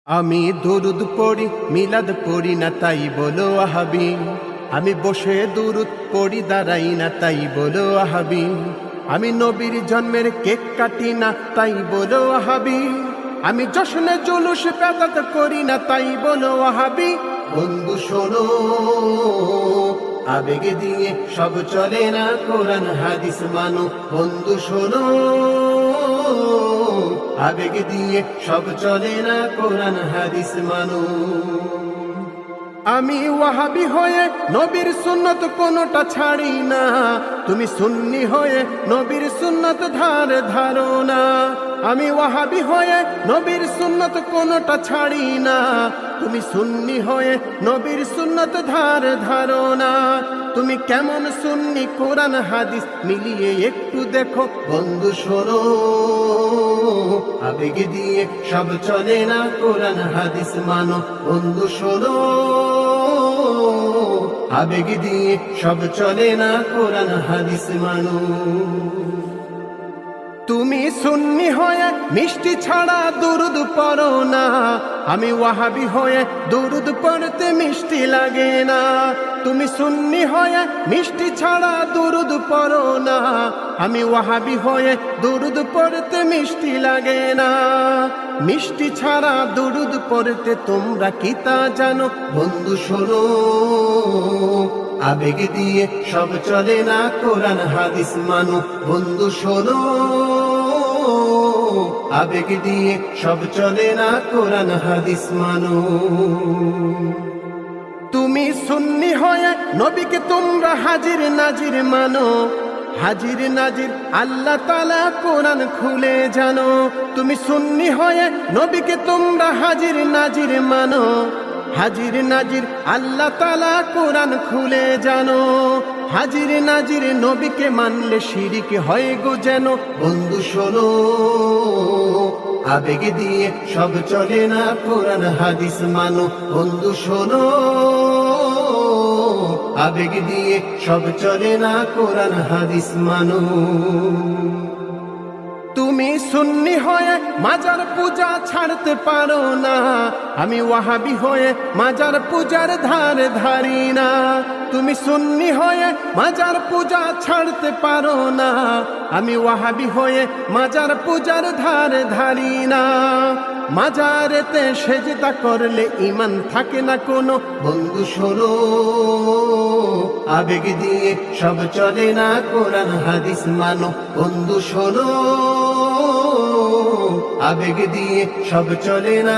আমি দুরুদ পড়ি মিলাদ পড়ি না তাই বলো আহাবি। আমি বসে দুরুদ পড়ি দাঁড়াই না তাই বলো আহাবি। আমি নবীর জন্মের কেক কাটি না তাই বলো আহাবি। আমি জশ্নে জুলুস বেদাত করি না তাই বলো আহাবি। বন্ধু শোনো, আবেগ দিয়ে সব চলে না, কোরআন হাদিস মানো। বন্ধু শোনো, আবেগ দিয়ে সব চলে না, কোরআন হাদিস মানো। আমি ওয়াহাবি হয়ে নবীর সুন্নত কোনটা ছাড়ি না, তুমি সুন্নি হয়ে নবীর সুন্নত ধারো না। আমি ওয়াহাবি হয়ে নবীর সুন্নত কোনটা ছাড়ি না, তুমি সুন্নি হয়ে নবীর সুন্নত ধারো না। তুমি কেমন সুন্নি কোরআন হাদিস মিলিয়ে একটু দেখো। বন্ধু শোনো, আবেগ দিয়ে সব চলে না, কোরআন হাদিস মানো। বন্ধু শোনো, আবেগ দিয়ে সব চলে না, কোরআন হাদিস মানো। তুমি সুন্নি হয়ে মিষ্টি ছাড়া দুরুদ পড়ো না, আমি ওয়াহাবি হয়ে দুরুদ পড়তে মিষ্টি লাগে না। তুমি সুন্নি হয়ে মিষ্টি ছাড়া দুরুদ পড়ো না, আমি ওয়াহাবি হয়ে দুরুদ পড়তে মিষ্টি লাগে না। মিষ্টি ছাড়া দুরুদ পড়তে তোমরা কি তা জানো? বন্ধু শোনো, আবেগ দিয়ে সব চলে না, কোরআন হাদিস মানো। বন্ধু শোনো, আবেগ দিয়ে সব চলে না, কোরআন হাদিস মানো। তুমি সুন্নি হয়ে নবীকে তোমরা হাজির নাজির মানো। হাজির নাজির আল্লাহ তাআলা কোরআন খুলে জানো। তুমি সুন্নি হয়ে নবীকে তোমরা হাজির নাজির মানো। হাজির নাজির আল্লাহ তাআলা কোরআন খুলে জানো। হাজির নাজির নবীকে মানলে শিরিক হয় গো যেন। বন্ধু শোনো, আবেগ দিয়ে সব চলে না, কোরআন হাদিস মানো। বন্ধু শোনো, আবেগ দিয়ে সব চলে না, কোরআন হাদিস মানো। তুমি সুন্নি হয়ে মাজার পূজা ছাড়তে পারো না, আমি ওয়াহাবি হয়ে মাজার পূজার ধারি না। তুমি সুন্নি হয়ে মাজার পূজা ছাড়তে পারো না, আমি ওয়াহাবি হয়ে মাজার পূজার ধারি না। মাজারেতে সেজদা করলে ঈমান থাকে না কোনো। বন্ধু শোনো, আবেগ দিয়ে সব চলে না, কোরআন হাদিস মানো। বন্ধু শোনো, আবেগ দিয়ে সব চলে না।